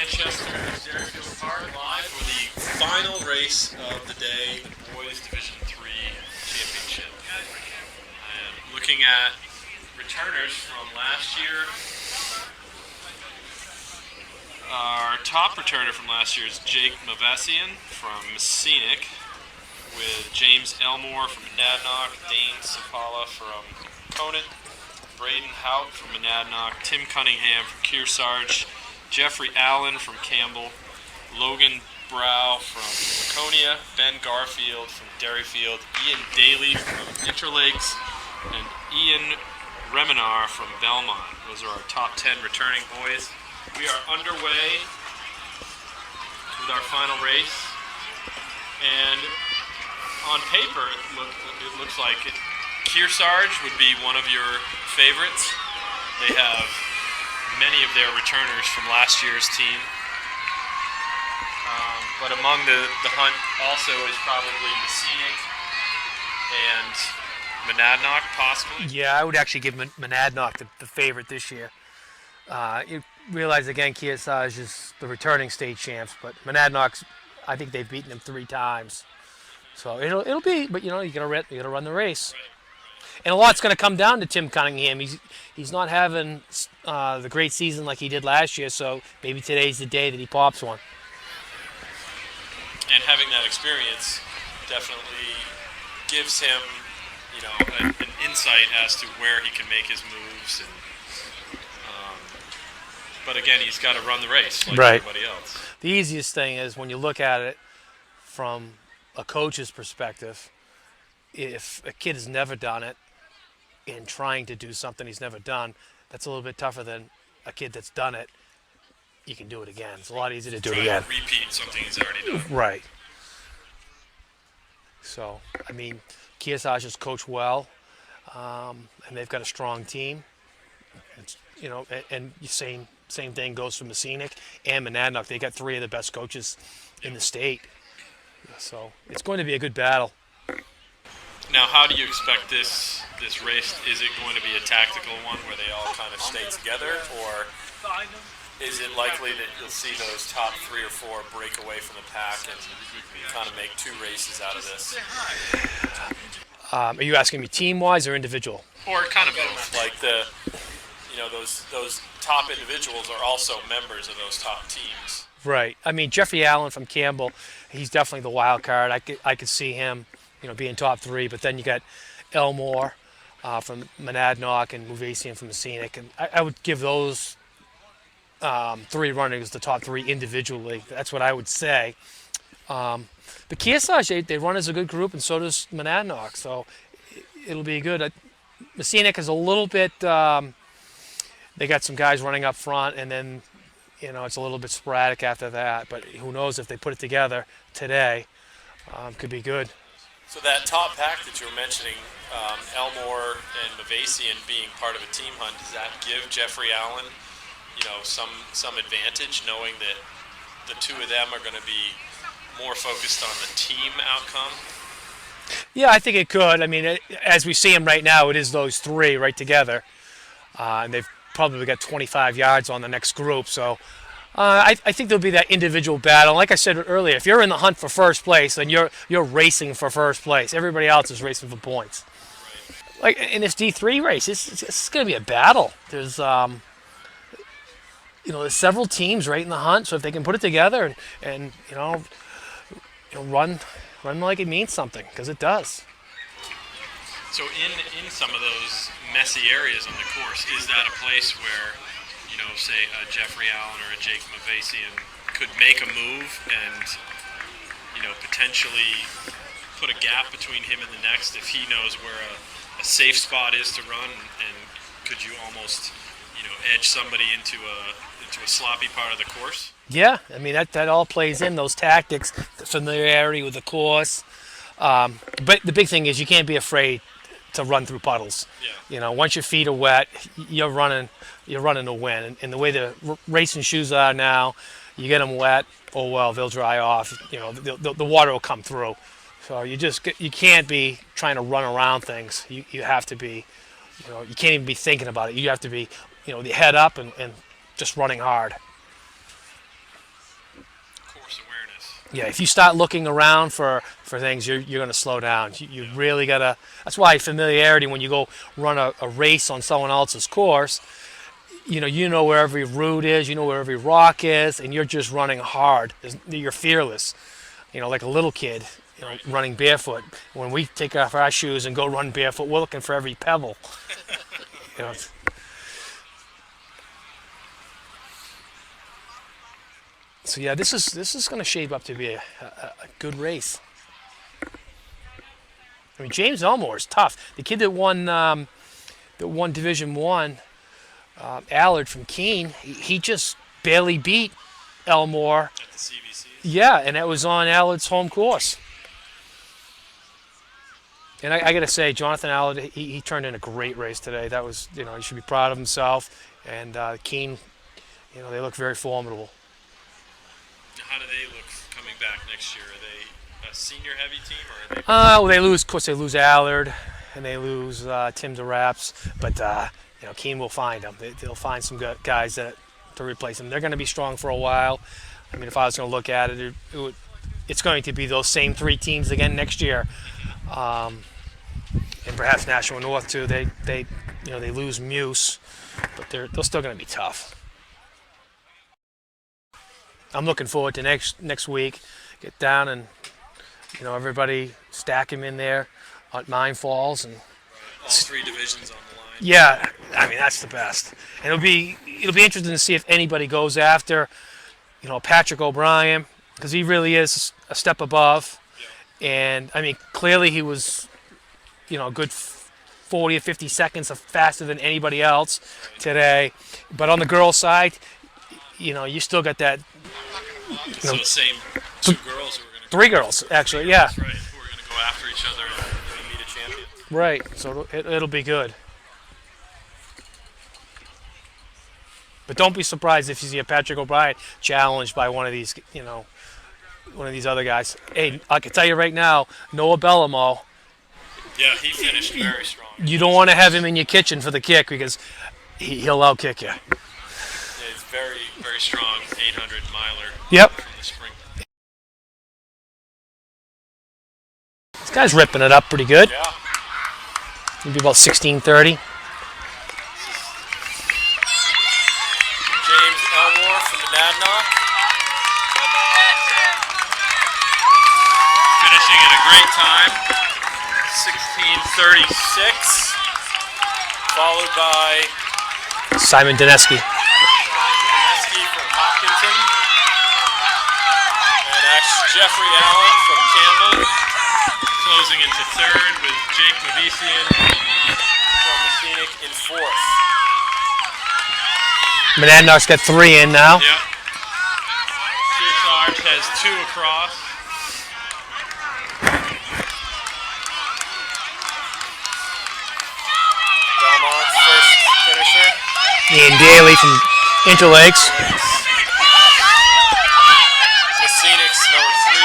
Manchester, Deerfield Park, live for the final race of the day, the Boys Division III Championship. I am looking at returners from last year. Our top returner from last year is Jake Mavasian from Scenic, with James Elmore from Monadnock, Dane Sapala from Conant, Braden Hout from Monadnock, Tim Cunningham from Kearsarge, Jeffrey Allen from Campbell, Logan Brow from Laconia, Ben Garfield from Derryfield, Ian Daly from Interlakes, and Ian Reminar from Belmont. Those are our top 10 returning boys. We are underway with our final race, and on paper it looks like Kearsarge would be one of your favorites. They have many of their returners from last year's team. But among the hunt also is probably the Scenic and Monadnock, possibly. Yeah, I would actually give Monadnock the favorite this year. You realize, again, Kearsarge is the returning state champs, but Monadnock's, I think they've beaten them 3 times. So it'll be, but you gotta run the race. Right. And a lot's going to come down to Tim Cunningham. He's not having the great season like he did last year, so maybe today's the day that he pops one. And having that experience definitely gives him, an insight as to where he can make his moves. And, but again, he's got to run the race like everybody else. The easiest thing is when you look at it from a coach's perspective, if a kid has never done it, in trying to do something he's never done, that's a little bit tougher than a kid that's done it. You can do it again. It's a lot easier to do it again. Repeat something he's already done. Right. So, I mean, Kearsarge has coached well, and they've got a strong team. It's, and same thing goes for Scenic and Monadnock. They got 3 of the best coaches in the state. So it's going to be a good battle. Now, how do you expect this race? Is it going to be a tactical one where they all kind of stay together, or is it likely that you'll see those top 3 or 4 break away from the pack and kind of make 2 races out of this? Are you asking me team-wise or individual? Or kind of both. Like those top individuals are also members of those top teams. Right. I mean, Jeffrey Allen from Campbell, he's definitely the wild card. I could see him, being top 3. But then you got Elmore from Monadnock and Muvasian from the Scenic, and I would give those 3 runners the top 3 individually. That's what I would say. But Kearsarge, they run as a good group, and so does Monadnock. So it'll be good. The Scenic is a little bit. They got some guys running up front, and then it's a little bit sporadic after that. But who knows if they put it together today? Could be good. So that top pack that you were mentioning, Elmore and Mavasian being part of a team hunt, does that give Jeffrey Allen, some advantage, knowing that the 2 of them are going to be more focused on the team outcome? Yeah, I think it could. I mean, as we see them right now, it is those 3 right together, and they've probably got 25 yards on the next group. So I think there'll be that individual battle. Like I said earlier, if you're in the hunt for first place, then you're racing for first place. Everybody else is racing for points. Right. Like in this D3 race, it's going to be a battle. There's there's several teams right in the hunt. So if they can put it together and run like it means something, because it does. So in some of those messy areas on the course, is that a place where, say a Jeffrey Allen or a Jake Mavasian could make a move and, potentially put a gap between him and the next if he knows where a safe spot is to run, and could you almost, edge somebody into a sloppy part of the course? Yeah, I mean, that all plays in, those tactics, the familiarity with the course. But the big thing is you can't be afraid to run through puddles. Yeah. Once your feet are wet, you're running to win. And the way the racing shoes are now, you get them wet, oh well, they'll dry off. The water will come through. So you can't be trying to run around things. You have to be, you can't even be thinking about it. You have to be, the head up and just running hard. Yeah, if you start looking around for things, you're going to slow down. You really got to. That's why familiarity, when you go run a race on someone else's course, you know where every root is, you know where every rock is, and you're just running hard. You're fearless, like a little kid, running barefoot. When we take off our shoes and go run barefoot, we're looking for every pebble. You know, so yeah, this is going to shape up to be a good race. I mean, James Elmore is tough. The kid that won Division One, Allard from Keene, he just barely beat Elmore. At the CBC. Yeah, and that was on Allard's home course. And I got to say, Jonathan Allard, he turned in a great race today. That was, he should be proud of himself. And Keene, they look very formidable. How do they look coming back next year? Are they a senior-heavy team, or are they? Well, of course, they lose Allard, and they lose Tim DeRaps, but Keene will find them. They'll find some good guys to replace them. They're going to be strong for a while. I mean, if I was going to look at it, it's going to be those same three teams again next year, and perhaps Nashua North too. They lose Muse, but they're still going to be tough. I'm looking forward to next week. Get down and everybody stack him in there at Mine Falls, and all three divisions on the line. yeah, I mean that's the best. And it'll be interesting to see if anybody goes after Patrick O'Brien, because he really is a step above. Yeah. And I mean clearly he was a good 40 or 50 seconds faster than anybody else today. But on the girls' side, you still got that. So the same two girls who are going to. Three girls, actually, yeah. That's right. Who are going to go after each other and meet a champion. Right. So it'll be good. But don't be surprised if you see a Patrick O'Brien challenged by one of these, one of these other guys. Hey, I can tell you right now, Noah Bellamo. Yeah, he finished very strong. You don't want to have him in your kitchen for the kick because he'll outkick you. Yeah, he's very, very strong 800 miler. Yep. From the spring. This guy's ripping it up pretty good. Yeah. Maybe about 16:30. James Elmore from Monadnock. Finishing at a great time. 16:36. Followed by Simon Dineski. from Hopkinton. And Jeffrey Allen from Campbell. Closing into third with Jake Mavesian from Messinic in fourth. Monadnock's got 3 in now. Yeah. Kearsarge has 2 across. Belmont's first finisher. Ian Daly from Interlakes. Messinic's number 3.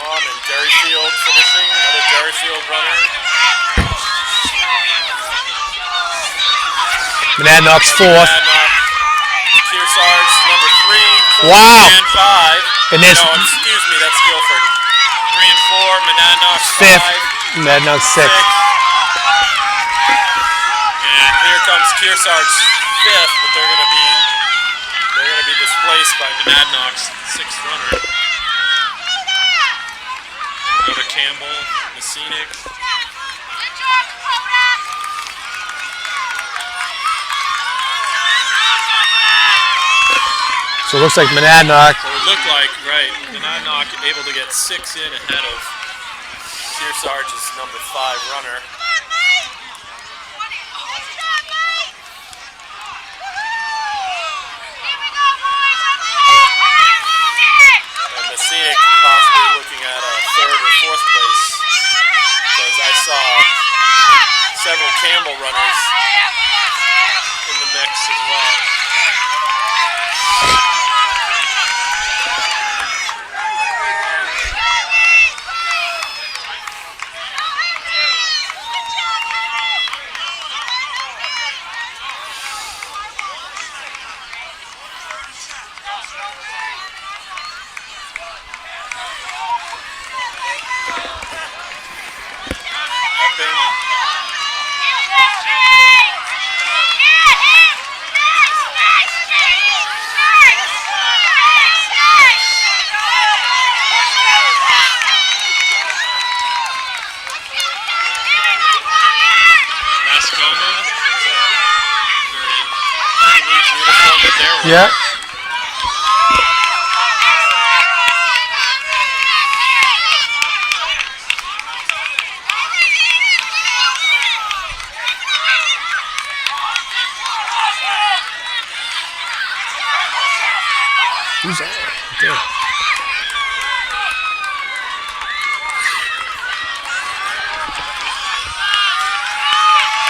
And Derryfield finishing, another Derryfield runner. Monadnock's 4th. Kearsarge number 3, 4, Wow. and 5. And there's No, excuse me, that's Guilford. 3 and 4, Monadnock's 5th. 5. Monadnock's 6th. And here comes Kearsarge's 5th, but they're gonna be displaced by Monadnock's 6th runner. Another Campbell, Messinic. So it looks like Monadnock. So it looked like, right, Monadnock able to get 6 in ahead of Kearsarge's number 5 runner. And Messinic possibly looking at a 3rd or 4th place, because I saw several Campbell runners in the mix as well. Yeah. Who's that? Okay.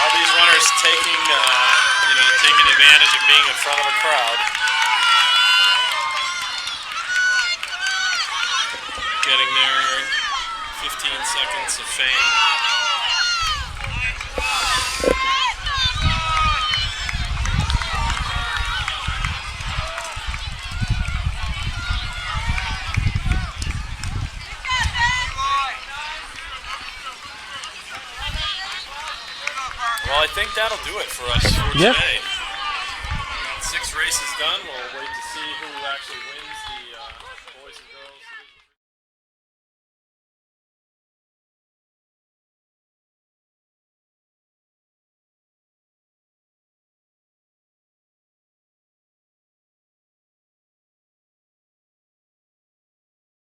All these runners taking advantage of being in front of a crowd. Getting their 15 seconds of fame. Well, I think that'll do it for us for today. 6 races done. We'll wait to see who actually wins.